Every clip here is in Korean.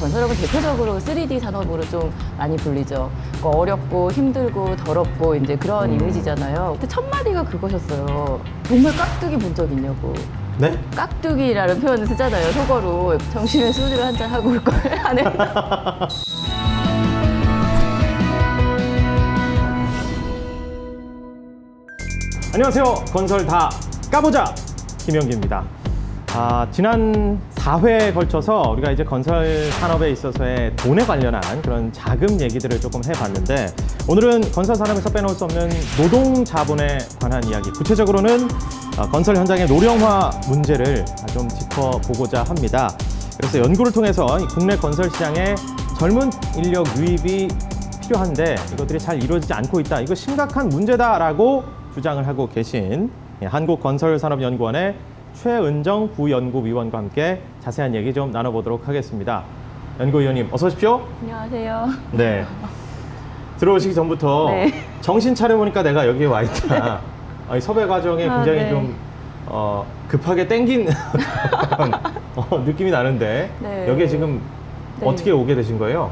건설업은 대표적으로 3D 산업으로 좀 많이 불리죠. 그러니까 어렵고 힘들고 더럽고 이제 그런 이미지잖아요. 근데 첫 마디가 그거셨어요. 정말 깍두기 본 적 있냐고. 네? 깍두기라는 표현을 쓰잖아요, 속어로. 점심에 소주를 한잔 하고 올 걸 하는. 안녕하세요. 건설 다 까보자 김영기입니다. 지난 4회에 걸쳐서 우리가 이제 건설 산업에 있어서의 돈에 관련한 그런 자금 얘기들을 조금 해봤는데, 오늘은 건설 산업에서 빼놓을 수 없는 노동 자본에 관한 이야기, 구체적으로는 건설 현장의 노령화 문제를 좀 짚어보고자 합니다. 그래서 연구를 통해서 국내 건설 시장에 젊은 인력 유입이 필요한데 이것들이 잘 이루어지지 않고 있다, 이거 심각한 문제다라고 주장을 하고 계신 한국건설산업연구원의 최은정 부연구위원과 함께 자세한 얘기 좀 나눠보도록 하겠습니다. 연구위원님 어서 오십시오. 안녕하세요. 네. 들어오시기 전부터 네. 정신 차려보니까 내가 여기에 와 있다. 이 섭외 과정에 굉장히 네. 좀 급하게 땡긴 그런, 느낌이 나는데, 네. 여기에 지금 네. 어떻게 오게 되신 거예요?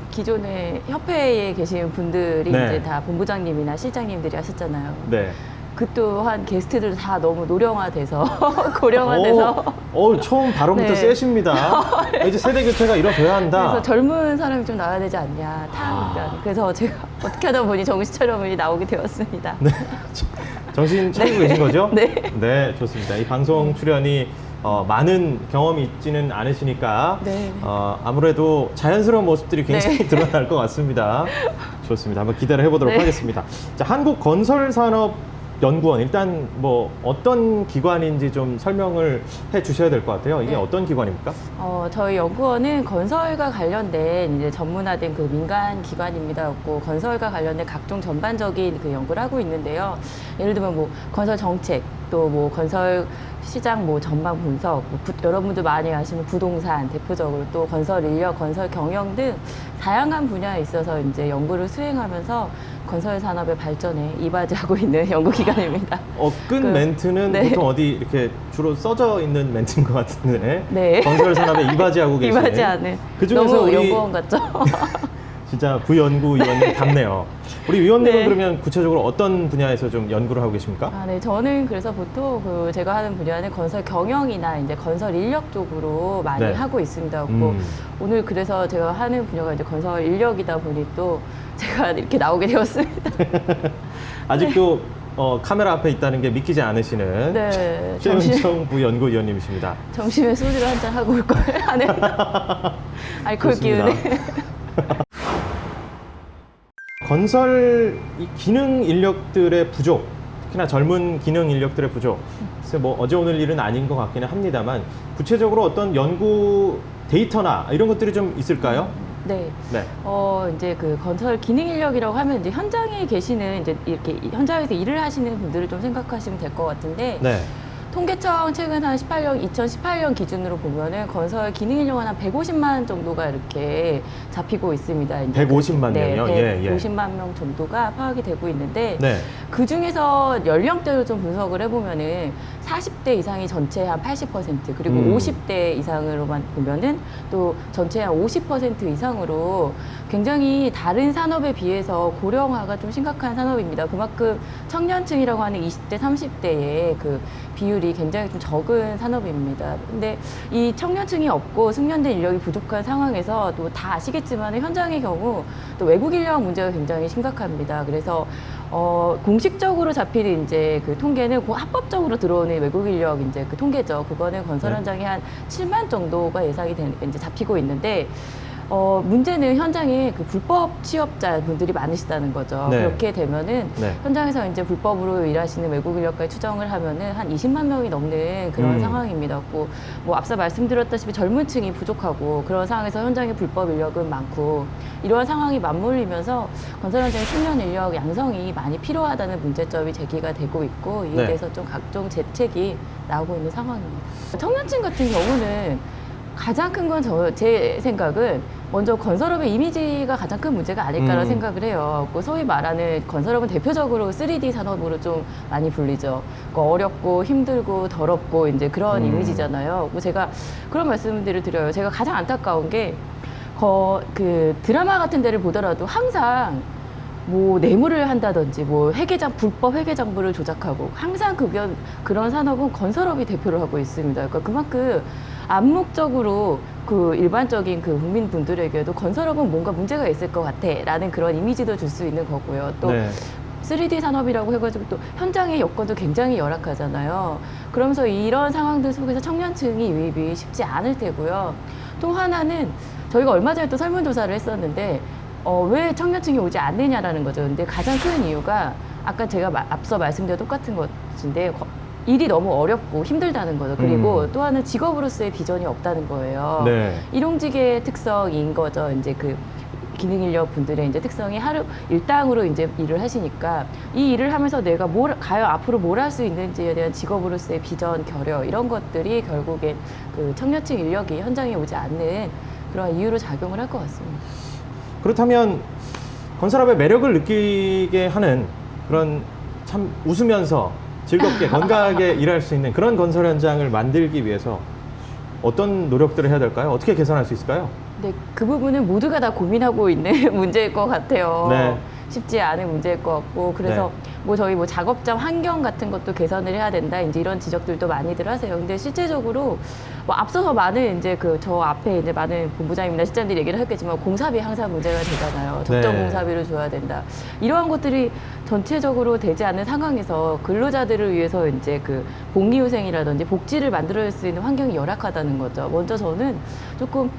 기존에 협회에 계신 분들이 네. 이제 다 본부장님이나 실장님들이 하셨잖아요. 네. 그 또한 게스트들 다 너무 노령화돼서 고령화돼서 처음 발언부터 네. 세십니다. 이제 세대 교체가 이뤄져야 한다. 그래서 젊은 사람이 좀 나와야 되지 않냐, 타니까. 그래서 제가 어떻게 하다 보니 정신 차려보니 나오게 되었습니다. 네. 정신 차리고 계신 거죠? 네. 네, 좋습니다. 이 방송 출연이 많은 경험이 있지는 않으시니까 네. 아무래도 자연스러운 모습들이 굉장히 네. 드러날 것 같습니다. 좋습니다. 한번 기대를 해보도록 네. 하겠습니다. 자, 한국건설산업연구원, 일단 뭐 어떤 기관인지 좀 설명을 해 주셔야 될 것 같아요. 이게 네. 어떤 기관입니까? 저희 연구원은 건설과 관련된 이제 전문화된 그 민간 기관입니다. 고 건설과 관련된 각종 전반적인 그 연구를 하고 있는데요. 예를 들면 뭐 건설 정책, 또 뭐 건설 시장 뭐 전방 분석, 여러분들 많이 아시는 부동산 대표적으로, 또 건설 인력, 건설 경영 등 다양한 분야에 있어서 이제 연구를 수행하면서 건설 산업의 발전에 이바지하고 있는 연구기관입니다. 끝 멘트는 네. 보통 어디 이렇게 주로 써져 있는 멘트인 것 같은데, 네. 건설 산업에 이바지하고 계시는. 이바지하는. 그 중에서 너무 우리 연구원 같죠? 진짜 부연구위원님 답네요. 우리 위원님은 네. 그러면 구체적으로 어떤 분야에서 좀 연구를 하고 계십니까? 네. 저는 그래서 보통 제가 하는 분야는 건설 경영이나 이제 건설 인력 쪽으로 많이 네. 하고 있습니다. 오늘 그래서 제가 하는 분야가 이제 건설 인력이다 보니 또 제가 이렇게 나오게 되었습니다. 아직도 카메라 앞에 있다는 게 믿기지 않으시는 네. 최은정 부연구위원님이십니다. 점심에 소주를 한잔 하고 올 걸 하는 알코올 좋습니다. 기운에. 건설 이 기능 인력들의 부족, 특히나 젊은 기능 인력들의 부족, 글쎄 뭐 어제 오늘 일은 아닌 것 같기는 합니다만, 구체적으로 어떤 연구 데이터나 이런 것들이 좀 있을까요? 네. 네. 이제 그 건설 기능 인력이라고 하면 이제 현장에 계시는 이제 이렇게 현장에서 일을 하시는 분들을 좀 생각하시면 될 것 같은데, 네. 통계청 최근 한 2018년 기준으로 보면은 건설 기능 인력은 한 150만 정도가 이렇게 잡히고 있습니다. 이제 150만 네, 명이요? 예, 예. 150만 명 정도가 파악이 되고 있는데, 네. 그 중에서 연령대를 좀 분석을 해보면은 40대 이상이 전체 한 80%, 그리고 50대 이상으로만 보면은 또 전체 한 50% 이상으로 굉장히 다른 산업에 비해서 고령화가 좀 심각한 산업입니다. 그만큼 청년층이라고 하는 20대, 30대의 그 비율이 굉장히 좀 적은 산업입니다. 근데 이 청년층이 없고 숙련된 인력이 부족한 상황에서 또 다 아시겠지만 현장의 경우 또 외국 인력 문제가 굉장히 심각합니다. 그래서 공식적으로 잡히는 이제 그 통계는 합법적으로 들어오는 외국 인력 이제 그 통계죠. 그거는 건설 현장에 한 7만 정도가 예상이 이제 잡히고 있는데, 문제는 현장에 그 불법 취업자 분들이 많으시다는 거죠. 네. 그렇게 되면은 네. 현장에서 이제 불법으로 일하시는 외국 인력까지 추정을 하면은 한 20만 명이 넘는 그런 상황입니다. 뭐 앞서 말씀드렸다시피 젊은 층이 부족하고, 그런 상황에서 현장에 불법 인력은 많고, 이러한 상황이 맞물리면서 건설 현장의 숙련 인력 양성이 많이 필요하다는 문제점이 제기가 되고 있고, 이에 네. 대해서 좀 각종 대책이 나오고 있는 상황입니다. 청년층 같은 경우는 가장 큰 건 제 생각은 먼저 건설업의 이미지가 가장 큰 문제가 아닐까라는 생각을 해요. 그 소위 말하는 건설업은 대표적으로 3D 산업으로 좀 많이 불리죠. 어렵고 힘들고 더럽고 이제 그런 이미지잖아요. 제가 그런 말씀들을 드려요. 제가 가장 안타까운 게 그 드라마 같은 데를 보더라도 항상 뭐 뇌물을 한다든지 뭐 불법 회계장부를 조작하고 항상 그런 산업은 건설업이 대표를 하고 있습니다. 그러니까 그만큼 암묵적으로 그 일반적인 그 국민분들에게도 건설업은 뭔가 문제가 있을 것 같아라는 그런 이미지도 줄 수 있는 거고요. 또 네. 3D 산업이라고 해가지고 또 현장의 여건도 굉장히 열악하잖아요. 그러면서 이런 상황들 속에서 청년층이 유입이 쉽지 않을 테고요. 또 하나는 저희가 얼마 전에 또 설문조사를 했었는데 왜 청년층이 오지 않느냐라는 거죠. 근데 가장 큰 이유가 아까 제가 앞서 말씀드린 똑같은 것인데 일이 너무 어렵고 힘들다는 거죠. 그리고 또 하나는 직업으로서의 비전이 없다는 거예요. 네. 일용직의 특성인 거죠. 이제 그 기능 인력 분들의 이제 특성이 하루 일당으로 이제 일을 하시니까 이 일을 하면서 내가 앞으로 뭘 할 수 있는지에 대한 직업으로서의 비전, 결여 이런 것들이 결국엔 그 청년층 인력이 현장에 오지 않는 그런 이유로 작용을 할 것 같습니다. 그렇다면 건설업의 매력을 느끼게 하는 그런 참 웃으면서 즐겁게 건강하게 일할 수 있는 그런 건설 현장을 만들기 위해서 어떤 노력들을 해야 될까요? 어떻게 개선할 수 있을까요? 네, 그 부분은 모두가 다 고민하고 있는 문제일 것 같아요. 네. 쉽지 않은 문제일 것 같고 그래서 뭐 저희 뭐 작업장 환경 같은 것도 개선을 해야 된다 이제 이런 지적들도 많이들 하세요. 근데 실제적으로 뭐 앞서서 많은 이제 저 앞에 이제 많은 본부장님이나 실장들이 얘기를 했겠지만 공사비 항상 문제가 되잖아요. 적정 네. 공사비를 줘야 된다. 이러한 것들이 전체적으로 되지 않는 상황에서 근로자들을 위해서 이제 그 복리후생이라든지 복지를 만들어낼 수 있는 환경이 열악하다는 거죠. 먼저 저는 조금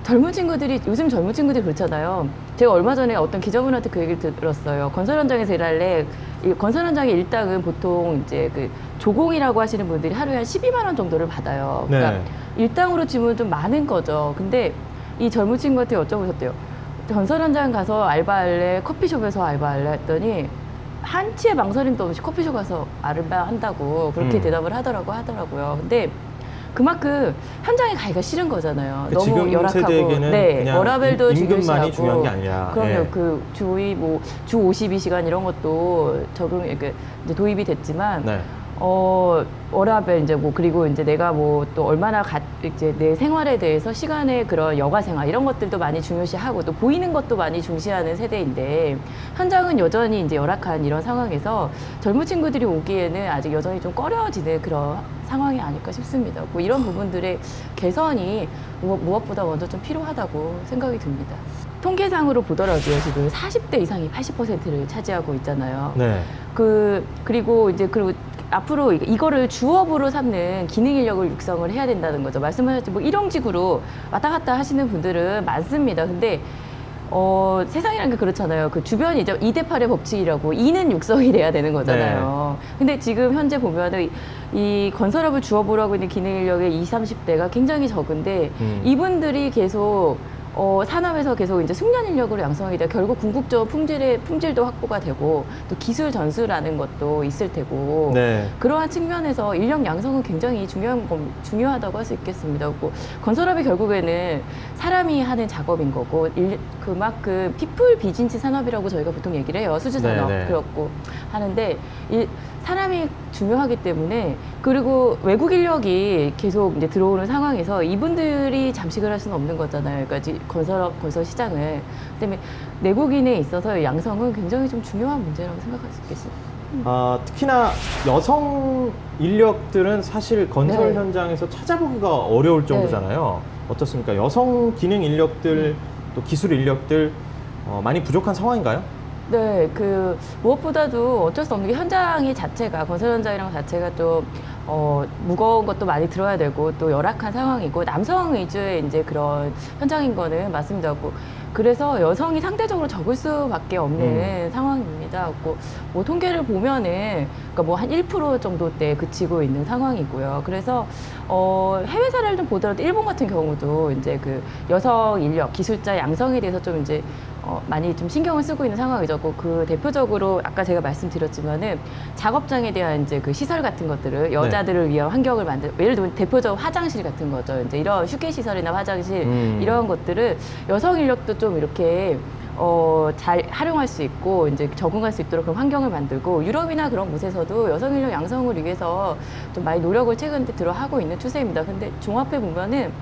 요즘 젊은 친구들이 그렇잖아요. 제가 얼마 전에 어떤 기자분한테 그 얘기를 들었어요. 건설 현장에서 일할래. 건설 현장의 일당은 보통 이제 그 조공이라고 하시는 분들이 하루에 한 12만 원 정도를 받아요. 그러니까 일당으로 치면 좀 많은 거죠. 근데 이 젊은 친구한테 여쭤보셨대요. 건설 현장 가서 알바할래? 커피숍에서 알바할래? 했더니 한치의 망설임도 없이 커피숍 가서 알바한다고 그렇게 대답을 하더라고요. 근데 그만큼 현장에 가기가 싫은 거잖아요. 너무 지금 열악하고, 세대에게는 그냥 워라밸도 임금만이 중요시하고, 중요한 게 아니라 그럼요. 예. 주 52시간 이런 것도 이제 도입이 됐지만 네. 워라밸 이제 그리고 이제 내가 또 얼마나 이제 내 생활에 대해서 시간의 그런 여가 생활 이런 것들도 많이 중요시하고 또 보이는 것도 많이 중시하는 세대인데 현장은 여전히 이제 열악한 이런 상황에서 젊은 친구들이 오기에는 아직 여전히 좀 꺼려지는 그런 상황이 아닐까 싶습니다. 이런 부분들의 개선이 무엇보다 먼저 좀 필요하다고 생각이 듭니다. 통계상으로 보더라도요, 지금 40대 이상이 80%를 차지하고 있잖아요. 네. 그리고 앞으로 이거를 주업으로 삼는 기능 인력을 육성을 해야 된다는 거죠. 말씀하셨지 일용직으로 왔다 갔다 하시는 분들은 많습니다. 근데 세상이란 게 그렇잖아요. 그 주변이 이제 2대8의 법칙이라고 2는 육성이 돼야 되는 거잖아요. 근데 지금 현재 보면은 이 건설업을 주업으로 하고 있는 기능 인력의 20, 30대가 굉장히 적은데 이분들이 계속 산업에서 계속 이제 숙련 인력으로 양성이 돼 결국 궁극적으로 품질도 확보가 되고 또 기술 전수라는 것도 있을 테고 네. 그러한 측면에서 인력 양성은 굉장히 중요하다고 할 수 있겠습니다. 건설업이 결국에는 사람이 하는 작업인 거고 그만큼 피플 비즈니스 산업이라고 저희가 보통 얘기를 해요. 수주 산업 그렇고 하는데 사람이 중요하기 때문에 그리고 외국 인력이 계속 이제 들어오는 상황에서 이분들이 잠식을 할 수는 없는 거잖아요. 그러니까 건설 시장을. 그다음에 내국인에 있어서 양성은 굉장히 좀 중요한 문제라고 생각할 수 있겠습니다. 특히나 여성 인력들은 사실 건설 현장에서 찾아보기가 어려울 정도잖아요. 어떻습니까? 여성 기능 인력들 또 기술 인력들 많이 부족한 상황인가요? 네, 무엇보다도 어쩔 수 없는 게 건설 현장이랑 자체가 좀, 무거운 것도 많이 들어야 되고, 또 열악한 상황이고, 남성 위주의 이제 그런 현장인 거는 맞습니다. 그래서 여성이 상대적으로 적을 수밖에 없는 상황입니다. 통계를 보면은, 그러니까 한 1% 정도대 그치고 있는 상황이고요. 그래서, 해외 사례를 좀 보더라도 일본 같은 경우도 이제 여성 인력, 기술자 양성에 대해서 좀 이제 많이 좀 신경을 쓰고 있는 상황이죠. 대표적으로 아까 제가 말씀드렸지만은 작업장에 대한 이제 시설 같은 것들을 근로자들을 위한 환경을 예를 들면 대표적으로 화장실 같은 거죠. 이제 이런 휴게 시설이나 화장실 이런 것들을 여성 인력도 좀 이렇게 잘 활용할 수 있고 이제 적응할 수 있도록 그런 환경을 만들고 유럽이나 그런 곳에서도 여성 인력 양성을 위해서 좀 많이 노력을 최근 들어 하고 있는 추세입니다. 근데 종합해 보면은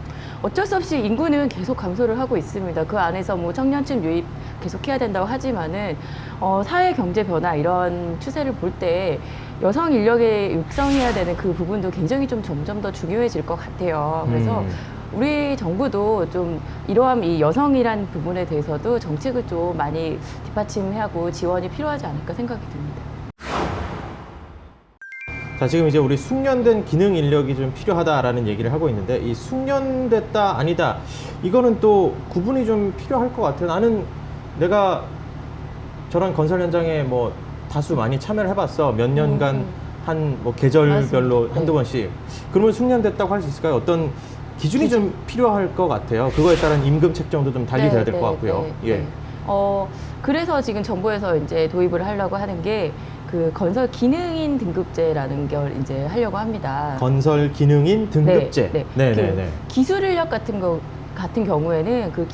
어쩔 수 없이 인구는 계속 감소를 하고 있습니다. 그 안에서 뭐 청년층 유입 계속해야 된다고 하지만은 사회 경제 변화 이런 추세를 볼 때 여성 인력에 육성해야 되는 그 부분도 굉장히 좀 점점 더 중요해질 것 같아요. 그래서 우리 정부도 좀 이러한 이 여성이란 부분에 대해서도 정책을 좀 많이 뒷받침하고 지원이 필요하지 않을까 생각이 듭니다. 자, 지금 이제 우리 숙련된 기능 인력이 좀 필요하다라는 얘기를 하고 있는데 이 숙련됐다 아니다 이거는 또 구분이 좀 필요할 것 같아요. 나는 내가 저런 건설 현장에 뭐 다수 많이 참여를 해봤어. 몇 년간 한 뭐 계절별로 맞습니다. 한두 네. 번씩. 그러면 숙련됐다고 할 수 있을까요? 어떤 기준이 좀 필요할 것 같아요. 그거에 따른 임금 책정도 좀 달리 돼야 될 것 같고요. 예. 그래서 지금 정부에서 이제 도입을 하려고 하는 게 그 건설 기능인 등급제라는 걸 이제 하려고 합니다. 건설 기능인 등급제. 네. 그 기술 인력 같은 경우에는 그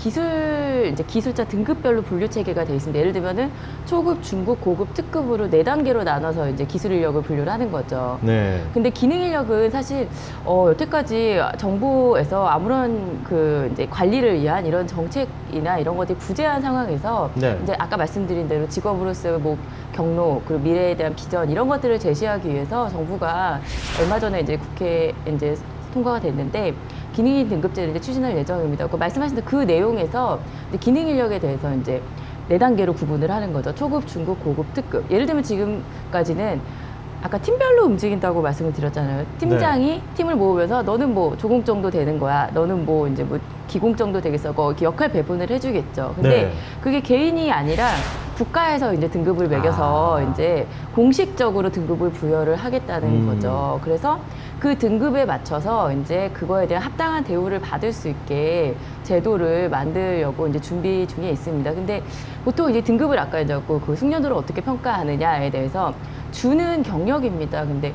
기술자 등급별로 분류 체계가 되어 있습니다. 예를 들면은 초급, 중급, 고급, 특급으로 4단계로 나눠서 이제 기술 인력을 분류를 하는 거죠. 네. 근데 기능 인력은 사실 여태까지 정부에서 아무런 그 이제 관리를 위한 이런 정책이나 이런 것들이 부재한 상황에서 네. 이제 아까 말씀드린 대로 직업으로서의 뭐 경로 그리고 미래에 대한 비전 이런 것들을 제시하기 위해서 정부가 얼마 전에 이제 국회에 이제 통과가 됐는데 기능인 등급제를 이제 추진할 예정입니다. 말씀하신 그 내용에서 기능 인력에 대해서 이제 4단계로 구분을 하는 거죠. 초급, 중급, 고급, 특급. 예를 들면 지금까지는 아까 팀별로 움직인다고 말씀을 드렸잖아요. 팀장이 팀을 모으면서 너는 뭐 조공 정도 되는 거야. 너는 뭐 이제 뭐 기공 정도 되겠어. 이렇게 역할 배분을 해주겠죠. 근데 그게 개인이 아니라 국가에서 이제 등급을 매겨서 이제 공식적으로 등급을 부여를 하겠다는 거죠. 그래서 그 등급에 맞춰서 이제 그거에 대한 합당한 대우를 받을 수 있게 제도를 만들려고 이제 준비 중에 있습니다. 근데 보통 이제 등급을 아까 이제 그 숙련도를 어떻게 평가하느냐에 대해서 주는 경력입니다. 근데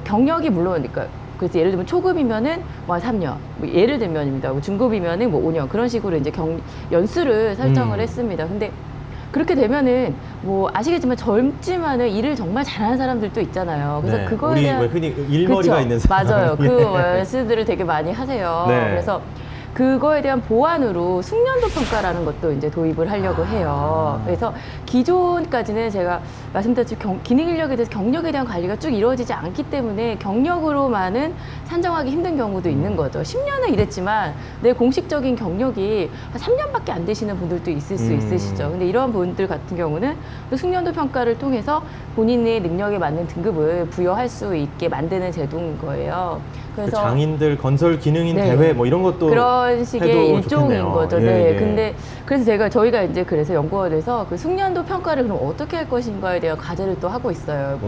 경력이 물론 그러니까 그래서 예를 들면 초급이면은 뭐 3년, 뭐 예를 들면입니다. 뭐 중급이면은 뭐 5년 그런 식으로 이제 연수를 설정을 했습니다. 근데 그렇게 되면은 뭐 아시겠지만 젊지만은 일을 정말 잘하는 사람들도 있잖아요. 그래서 그거에 우리 대한 흔히 일머리가 그쵸? 있는 사람. 맞아요. 그 예. 연수들을 되게 많이 하세요. 네. 그래서 그거에 대한 보완으로 숙련도 평가라는 것도 이제 도입을 하려고 해요. 그래서 기존까지는 제가 말씀드렸듯이 기능 인력에 대해서 경력에 대한 관리가 쭉 이루어지지 않기 때문에 경력으로만은 산정하기 힘든 경우도 있는 거죠. 10년을 일했지만 내 공식적인 경력이 한 3년밖에 안 되시는 분들도 있을 수 있으시죠. 근데 이런 분들 같은 경우는 또 숙련도 평가를 통해서 본인의 능력에 맞는 등급을 부여할 수 있게 만드는 제도인 거예요. 그래서 장인들 건설 기능인 네. 대회 뭐 이런 것도 그런 식의 일종인 좋겠네요. 거죠. 예, 네. 예. 근데 그래서 저희가 이제 그래서 연구원에서 그 숙련도 평가를 그럼 어떻게 할 것인가에 대한 과제를 또 하고 있어요.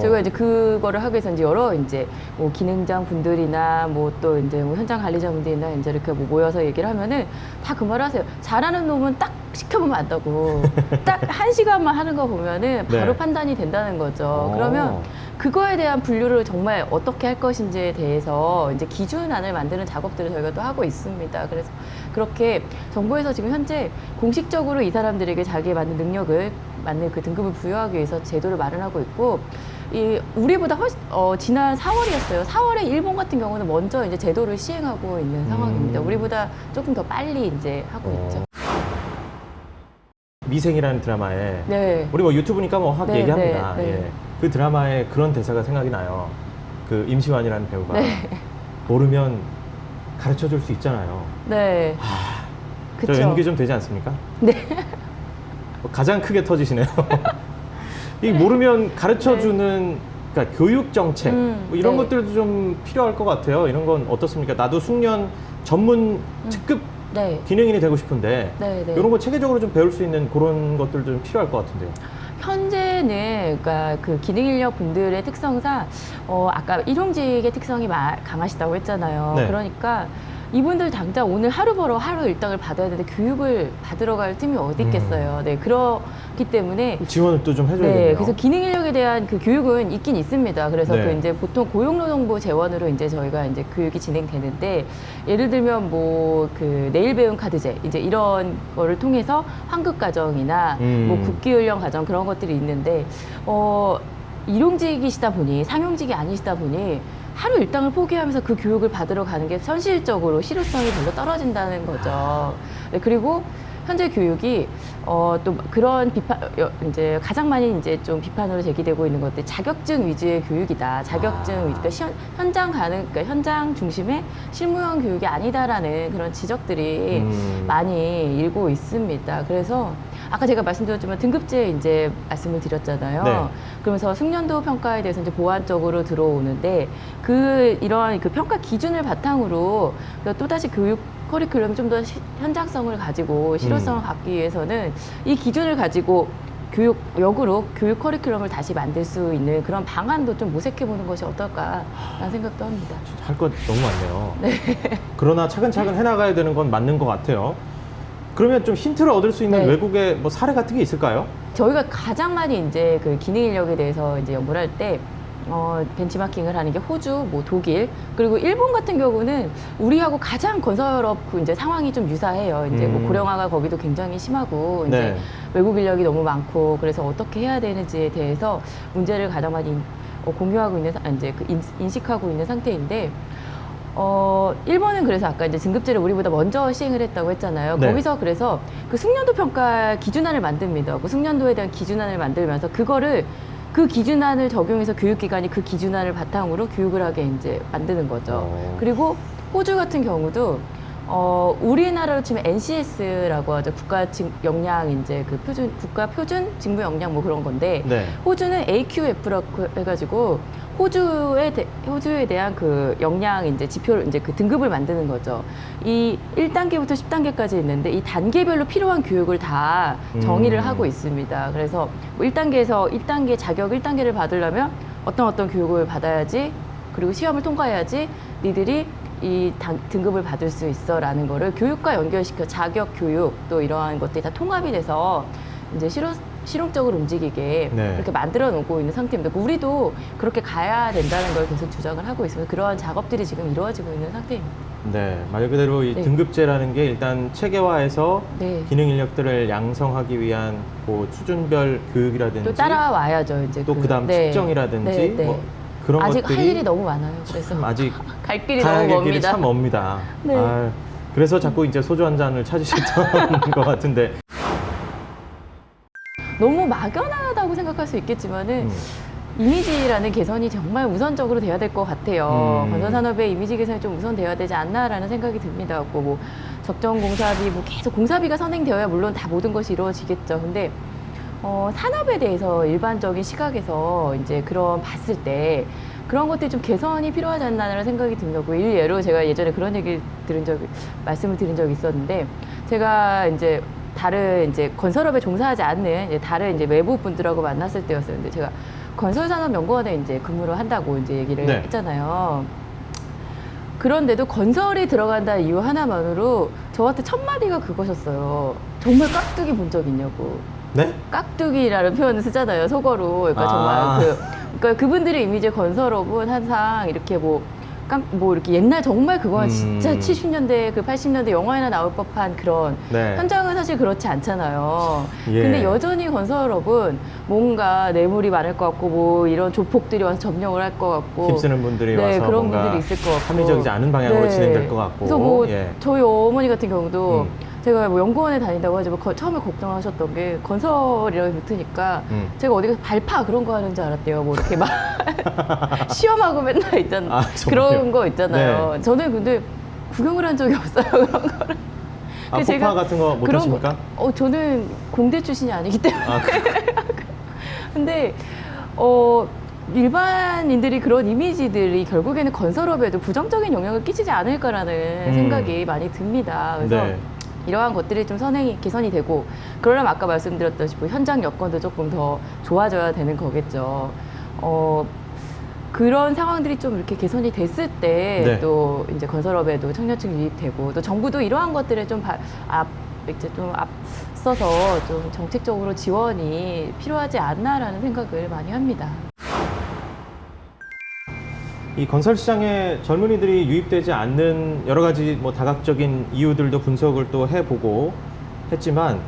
저희가 이제 그거를 하기 위해서 이제 여러 이제 뭐 기능장 분들이나 뭐 또 이제 뭐 현장 관리자 분들이나 이제 이렇게 뭐 모여서 얘기를 하면은 다 그 말 하세요. 잘하는 놈은 딱 시켜보면 안다고. 딱 1시간만 하는 거 보면은 바로 네. 판단이 된다는 거죠. 그러면 그거에 대한 분류를 정말 어떻게 할 것인지에 대해서 이제 기준안을 만드는 작업들을 저희가 또 하고 있습니다. 그래서 그렇게 정부에서 지금 현재 공식적으로 이 사람들에게 자기에 맞는 능력을 맞는 그 등급을 부여하기 위해서 제도를 마련하고 있고 우리보다 훨씬 지난 4월이었어요. 4월에 일본 같은 경우는 먼저 이제 제도를 시행하고 있는 상황입니다. 우리보다 조금 더 빨리 이제 하고 있죠. 미생이라는 드라마에 네. 우리 뭐 유튜브니까 뭐 확 네, 얘기합니다. 네, 네. 예. 그 드라마에 그런 대사가 생각이 나요. 그 임시완이라는 배우가 네. 모르면 가르쳐 줄 수 있잖아요. 네. 저 그쵸. 연기 좀 되지 않습니까? 네. 가장 크게 터지시네요. 이 모르면 가르쳐 주는 그러니까 교육 정책 뭐 이런 네. 것들도 좀 필요할 것 같아요. 이런 건 어떻습니까? 나도 숙련 전문 특급 네. 기능인이 되고 싶은데 네, 네. 이런 거 체계적으로 좀 배울 수 있는 그런 것들도 좀 필요할 것 같은데요. 현재는 그러니까 그 기능 인력 분들의 특성상 아까 일용직의 특성이 강하시다고 했잖아요. 네. 그러니까 이분들 당장 오늘 하루 벌어 하루 일당을 받아야 되는데 교육을 받으러 갈 틈이 어디 있겠어요. 네, 그렇기 때문에 지원을 또 좀 해줘야겠네요. 네, 그래서 기능 인력에 대한 그 교육은 있긴 있습니다. 그래서 네. 그 이제 보통 고용노동부 재원으로 이제 저희가 이제 교육이 진행되는데 예를 들면 뭐 그 내일 배움 카드제 이제 이런 거를 통해서 환급 과정이나 뭐 국기 훈련 과정 그런 것들이 있는데 일용직이시다 보니 상용직이 아니시다 보니 하루 일당을 포기하면서 그 교육을 받으러 가는 게 현실적으로 실효성이 별로 떨어진다는 거죠. 네, 그리고 현재 교육이 또 그런 비판 이제 가장 많이 이제 좀 비판으로 제기되고 있는 것들 자격증 위주의 교육이다. 자격증 그러니까 현장 가는 그러니까 현장 중심의 실무형 교육이 아니다라는 그런 지적들이 많이 일고 있습니다. 그래서 아까 제가 말씀드렸지만 등급제 이제 말씀을 드렸잖아요. 네. 그러면서 숙련도 평가에 대해서 이제 보완적으로 들어오는데 이러한 그 평가 기준을 바탕으로 또다시 교육 커리큘럼이 좀 더 현장성을 가지고 실효성을 갖기 위해서는 이 기준을 가지고 역으로 교육 커리큘럼을 다시 만들 수 있는 그런 방안도 좀 모색해보는 것이 어떨까라는 생각도 합니다. 할 것 너무 많네요. 네. 그러나 차근차근 해나가야 되는 건 맞는 것 같아요. 그러면 좀 힌트를 얻을 수 있는 네. 외국의 뭐 사례 같은 게 있을까요? 저희가 가장 많이 이제 그 기능 인력에 대해서 이제 연구를 할 때 벤치마킹을 하는 게 호주, 뭐 독일, 그리고 일본 같은 경우는 우리하고 가장 건설업 그 이제 상황이 좀 유사해요. 이제 뭐 고령화가 거기도 굉장히 심하고 이제 네. 외국 인력이 너무 많고 그래서 어떻게 해야 되는지에 대해서 문제를 가장 많이 공유하고 있는 이제 인식하고 있는 상태인데. 일본은 그래서 아까 이제 등급제를 우리보다 먼저 시행을 했다고 했잖아요. 네. 거기서 그래서 그 숙련도 평가 기준안을 만듭니다. 그 숙련도에 대한 기준안을 만들면서 그 기준안을 적용해서 교육기관이 그 기준안을 바탕으로 교육을 하게 이제 만드는 거죠. 그리고 호주 같은 경우도 우리나라로 치면 NCS라고 하죠. 역량 이제 그 국가 표준 직무 역량 뭐 그런 건데 네. 호주는 AQF라고 해가지고 호주에 대한 그 역량 이제 지표를 이제 그 등급을 만드는 거죠. 이 1단계부터 10단계까지 있는데 이 단계별로 필요한 교육을 다 정의를 하고 있습니다. 그래서 뭐 1단계 자격 1단계를 받으려면 어떤 교육을 받아야지 그리고 시험을 통과해야지 니들이 이 등급을 받을 수 있어라는 거를 교육과 연결시켜 자격 교육 또 이러한 것들이 다 통합이 돼서 이제 실용적으로 움직이게 네. 그렇게 만들어 놓고 있는 상태입니다. 우리도 그렇게 가야 된다는 걸 계속 주장을 하고 있습니다. 그러한 작업들이 지금 이루어지고 있는 상태입니다. 네, 말 그대로 이 네. 등급제라는 게 일단 체계화해서 네. 기능 인력들을 양성하기 위한 그 수준별 교육이라든지 또 따라와야죠. 이제 또 그다음 측정이라든지 네, 네. 뭐 그런 아직 것들이 할 일이 너무 많아요. 그래서 참 아직 갈 길이 가야 너무 할 길이 멉니다. 참 멉니다. 네. 아, 그래서 자꾸 이제 소주 한 잔을 찾으셨던 것 같은데. 너무 막연하다고 생각할 수 있겠지만은 이미지라는 개선이 정말 우선적으로 돼야 될 것 같아요. 건설산업의 이미지 개선이 좀 우선돼야 되지 않나라는 생각이 듭니다. 뭐 적정 공사비, 뭐 계속 공사비가 선행되어야 물론 다 모든 것이 이루어지겠죠. 근데 산업에 대해서 일반적인 시각에서 이제 그런 봤을 때 그런 것들이 좀 개선이 필요하지 않나라는 생각이 듭니다. 그 일례로 제가 예전에 그런 말씀을 드린 적이 있었는데 제가 이제 다른 이제 건설업에 종사하지 않는 이제 다른 이제 외부 분들하고 만났을 때였었는데 제가 건설산업연구원에 이제 근무를 한다고 이제 얘기를 네. 했잖아요. 그런데도 건설이 들어간다 이유 하나만으로 저한테 첫 마디가 그거셨어요. 정말 깍두기 본 적 있냐고. 네? 깍두기라는 표현을 쓰잖아요, 속어로. 그러니까 정말 그러니까 그분들의 이미지 건설업은 항상 이렇게 뭐 이렇게 옛날 정말 그거 진짜 70년대, 80년대 영화에나 나올 법한 그런 네. 현장은 사실 그렇지 않잖아요. 예. 근데 여전히 건설업은 뭔가 뇌물이 많을 것 같고 뭐 이런 조폭들이 와서 점령을 할 것 같고 힘쓰는 분들이 네, 와서 그런 뭔가 분들이 있을 것 같고 합리적이지 않은 방향으로 네. 진행될 것 같고. 그래서 뭐 예. 저희 어머니 같은 경우도 제가 뭐 연구원에 다닌다고 하지만 처음에 걱정하셨던 게 건설이라고 붙으니까 제가 어디 가서 발파 그런 거 하는 줄 알았대요. 뭐 이렇게 막 시험하고 맨날 있잖아요. 아, 정말요? 그런 거 있잖아요. 네. 저는 근데 구경을 한 적이 없어요. 그런 거를. 아, 그래서 폭파 같은 거 못 하십니까? 저는 공대 출신이 아니기 때문에. 아, 근데 일반인들이 그런 이미지들이 결국에는 건설업에도 부정적인 영향을 끼치지 않을까라는 생각이 많이 듭니다. 그래서 네. 이러한 것들이 좀 개선이 되고 그러려면 아까 말씀드렸다시피 현장 여건도 조금 더 좋아져야 되는 거겠죠. 그런 상황들이 좀 이렇게 개선이 됐을 때 네. 또 이제 건설업에도 청년층 유입되고 또 정부도 이러한 것들에 좀 이제 좀 앞서서 좀 정책적으로 지원이 필요하지 않나라는 생각을 많이 합니다. 이 건설 시장에 젊은이들이 유입되지 않는 여러 가지 뭐 다각적인 이유들도 분석을 또 해보고 했지만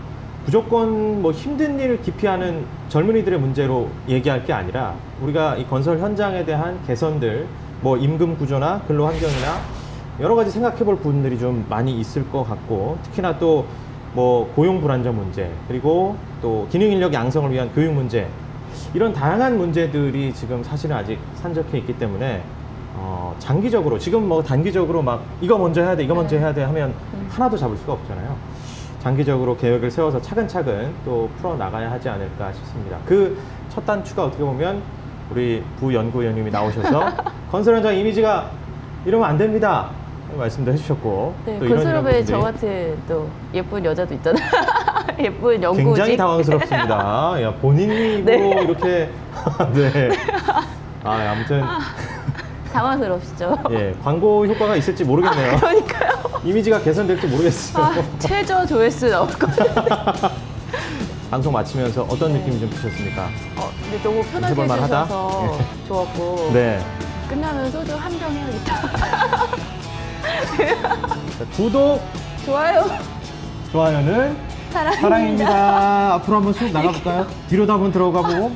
무조건 뭐 힘든 일을 기피하는 젊은이들의 문제로 얘기할 게 아니라 우리가 이 건설 현장에 대한 개선들 뭐 임금 구조나 근로 환경이나 여러 가지 생각해 볼 부분들이 좀 많이 있을 것 같고 특히나 또 뭐 고용 불안정 문제 그리고 또 기능 인력 양성을 위한 교육 문제 이런 다양한 문제들이 지금 사실은 아직 산적해 있기 때문에 장기적으로 지금 뭐 단기적으로 막 이거 먼저 해야 돼 이거 먼저 해야 돼 하면 하나도 잡을 수가 없잖아요. 장기적으로 계획을 세워서 차근차근 또 풀어 나가야 하지 않을까 싶습니다. 그 첫 단추가 어떻게 보면 우리 부연구위원님이 나오셔서 건설 현장 이미지가 이러면 안 됩니다 말씀도 해주셨고 네, 또 이런 건설업에 저 부분들이 같은 또 예쁜 여자도 있잖아요. 예쁜 연구직. 굉장히 당황스럽습니다. 야, 본인 입으로 네. 이렇게 네. 아무튼 당황스럽시죠? 예, 광고 효과가 있을지 모르겠네요. 그러니까요. 이미지가 개선될지 모르겠어요. 최저 조회수 나올 것 같아요. 방송 마치면서 어떤 느낌이 좀 드셨습니까? 근데 너무 편하게 해볼만 하다? 해주셔서 좋았고 네. 끝나면 소주 한 병 해야겠다. 자, 구독, 좋아요. 좋아요는 사랑입니다. 사랑입니다. 앞으로 한번 쑥 나가볼까요? 뒤로도 한번 들어가 보고.